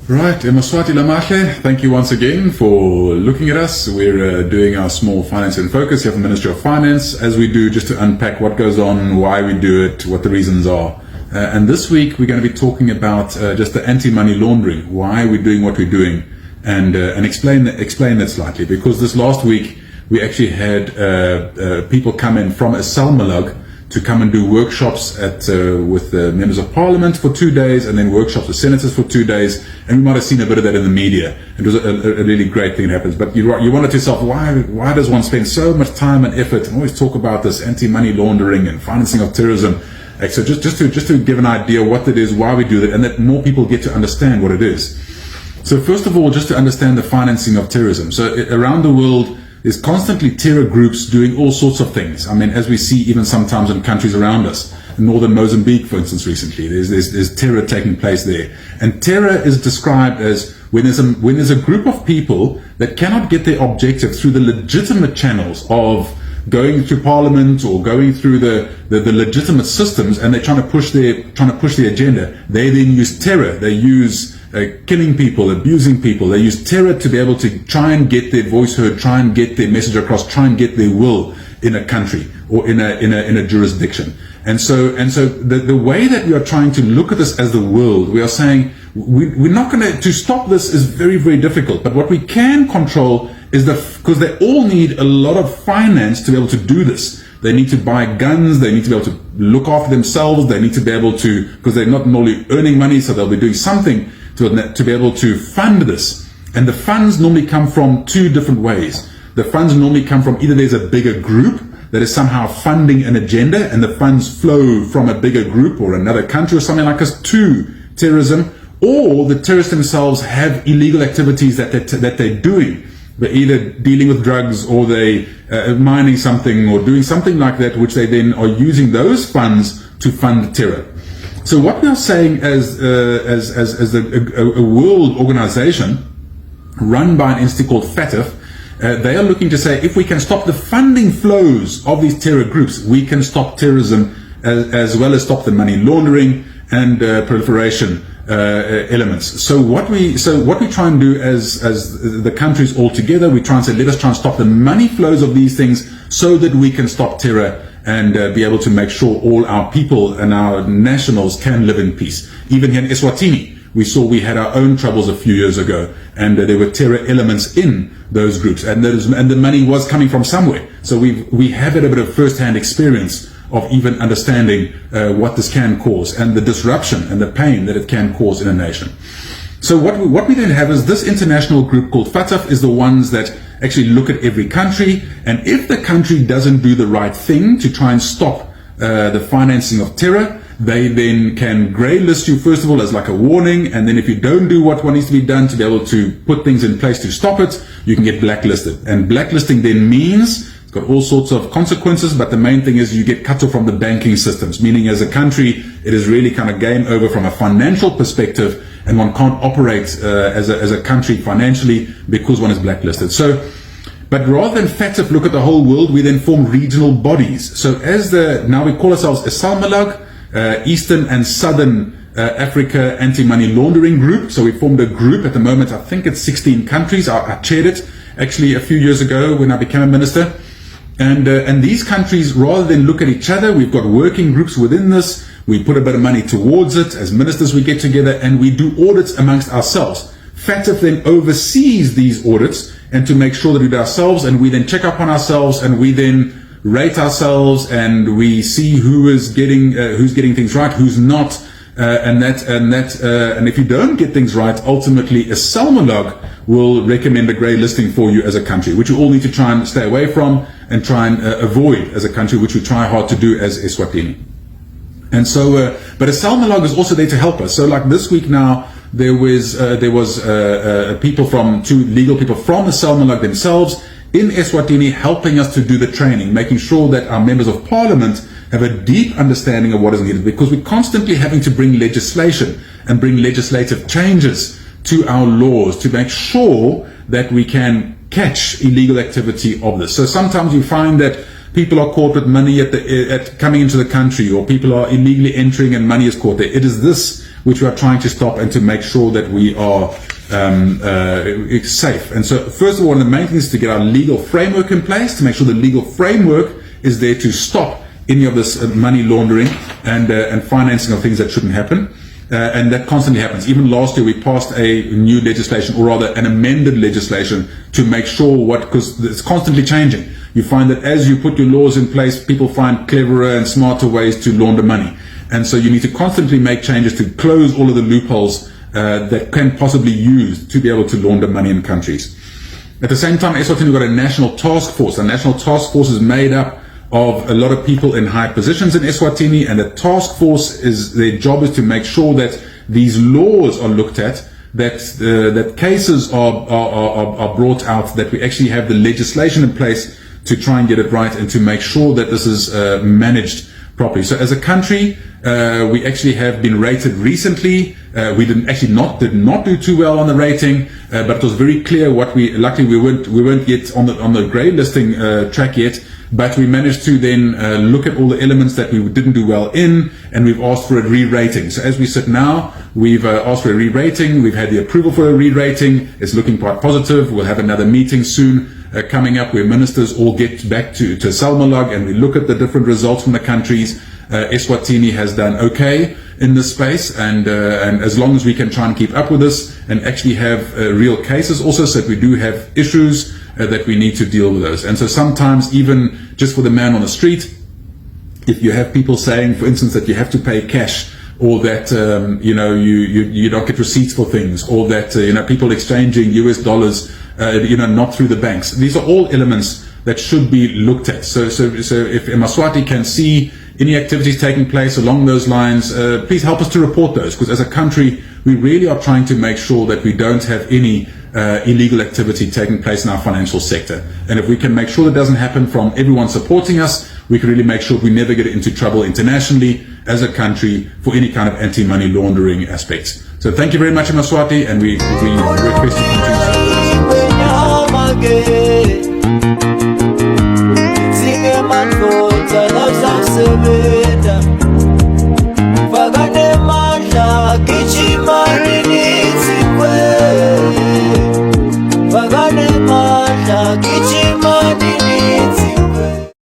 Right, Eswatini Lamahle, thank you once again for looking at us. We're doing our small finance in focus here from the Ministry of Finance, as we do just to unpack what goes on, why we do it, what the reasons are. And this week we're going to be talking about just the anti-money laundering, why we're doing what we're doing, and explain that slightly. Because this last week we actually had people come in from 𝐅𝐈𝐍𝐀𝐍𝐂𝐄 to come and do workshops with the members of parliament for 2 days, and then workshops with senators for 2 days. And we might have seen a bit of that in the media. It was a really great thing that happens. But you wonder to yourself, why does one spend so much time and effort and always talk about this anti-money laundering and financing of terrorism? So just to give an idea what that is, why we do that, and that more people get to understand what it is. So first of all, just to understand the financing of terrorism. So around the world, there's constantly terror groups doing all sorts of things. I mean, as we see even sometimes in countries around us. In northern Mozambique, for instance, recently, there's terror taking place there. And terror is described as when there's a group of people that cannot get their objective through the legitimate channels of going through parliament or going through the legitimate systems, and they're trying to push their agenda. They then use terror. They use killing people, abusing people. They use terror to be able to try and get their voice heard, try and get their message across, try and get their will in a country or in a jurisdiction. And so the way that we are trying to look at this as the world, we are saying we're not going to stop this is very, very difficult. But what we can control is because they all need a lot of finance to be able to do this. They need to buy guns, they need to be able to look after themselves, they need to be able to, because they're not normally earning money, so they'll be doing something to be able to fund this. And the funds normally come from two different ways. The funds normally come from either there's a bigger group that is somehow funding an agenda, and the funds flow from a bigger group or another country or something like this to terrorism, or the terrorists themselves have illegal activities that they're doing. They're either dealing with drugs, or they mining something, or doing something like that, which they then are using those funds to fund terror. So what we are saying as a world organization run by an entity called FATF, they are looking to say if we can stop the funding flows of these terror groups, we can stop terrorism as well as stop the money laundering and proliferation elements. So what we try and do as the countries all together, we try and say, let us try and stop the money flows of these things so that we can stop terror and be able to make sure all our people and our nationals can live in peace. Even here in Eswatini, we had our own troubles a few years ago, and there were terror elements in those groups, and the money was coming from somewhere. So we have had a bit of first-hand experience of even understanding what this can cause, and the disruption and the pain that it can cause in a nation. So what we then have is this international group called FATF is the ones that actually look at every country, and if the country doesn't do the right thing to try and stop the financing of terror, they then can grey list you first of all as like a warning, and then if you don't do what needs to be done to be able to put things in place to stop it, you can get blacklisted. And blacklisting then means it's got all sorts of consequences, but the main thing is you get cut off from the banking systems, meaning as a country it is really kind of game over from a financial perspective, and one can't operate as a country financially because one is blacklisted. So, but rather than FATF look at the whole world, we then form regional bodies. So now we call ourselves 𝐅𝐈𝐍𝐀𝐍𝐿G, Eastern and Southern Africa Anti-Money Laundering Group. So we formed a group at the moment, I think it's 16 countries. I chaired it actually a few years ago when I became a minister. And these countries, rather than look at each other, we've got working groups within this. We put a bit of money towards it. As ministers, we get together and we do audits amongst ourselves. FATF then oversees these audits and to make sure that we do ourselves, and we then check up on ourselves, and we then rate ourselves, and we see who's getting things right, who's not, and if you don't get things right, ultimately 𝐅𝐈𝐍𝐀𝐍𝐿G will recommend a grey listing for you as a country, which you all need to try and stay away from and try and avoid as a country, which we try hard to do as Eswatini. And so, but 𝐅𝐈𝐍𝐀𝐍𝐿G is also there to help us. So like this week now, there was two legal people from 𝐅𝐈𝐍𝐀𝐍𝐿G themselves in Eswatini helping us to do the training, making sure that our members of parliament have a deep understanding of what is needed, because we're constantly having to bring legislation and bring legislative changes to our laws to make sure that we can catch illegal activity of this. So sometimes you find that people are caught with money at coming into the country, or people are illegally entering and money is caught there. It is this which we are trying to stop and to make sure that we are safe. And so first of all, one of the main things is to get our legal framework in place, to make sure the legal framework is there to stop any of this money laundering and financing of things that shouldn't happen. And that constantly happens. Even last year, we passed a new legislation, or rather an amended legislation, to make sure because it's constantly changing. You find that as you put your laws in place, people find cleverer and smarter ways to launder money. And so you need to constantly make changes to close all of the loopholes that can possibly use to be able to launder money in countries. At the same time, Eswatini got a national task force. A national task force is made up of a lot of people in high positions in Eswatini, and the task force their job is to make sure that these laws are looked at, that cases are brought out, that we actually have the legislation in place to try and get it right and to make sure that this is managed properly. So as a country, we actually have been rated recently. We did not do too well on the rating, but it was very clear luckily we weren't yet on the grey listing track yet. But we managed to then look at all the elements that we didn't do well in, and we've asked for a re-rating. So as we sit now, we've asked for a re-rating. We've had the approval for a re-rating. It's looking quite positive. We'll have another meeting soon coming up where ministers all get back to 𝐷𝐷𝐷𝐷 and we look at the different results from the countries. Eswatini has done okay in this space, and as long as we can try and keep up with this and actually have real cases also, so that we do have issues that we need to deal with those. And so sometimes, even just for the man on the street, if you have people saying, for instance, that you have to pay cash, or that you don't get receipts for things, or that people exchanging US dollars not through the banks, these are all elements that should be looked at. So if Mswati can see any activities taking place along those lines, please help us to report those, because as a country we really are trying to make sure that we don't have any illegal activity taking place in our financial sector. And if we can make sure that doesn't happen from everyone supporting us, we can really make sure we never get into trouble internationally as a country for any kind of anti-money laundering aspects. So thank you very much, Mswati, and we request you to continue.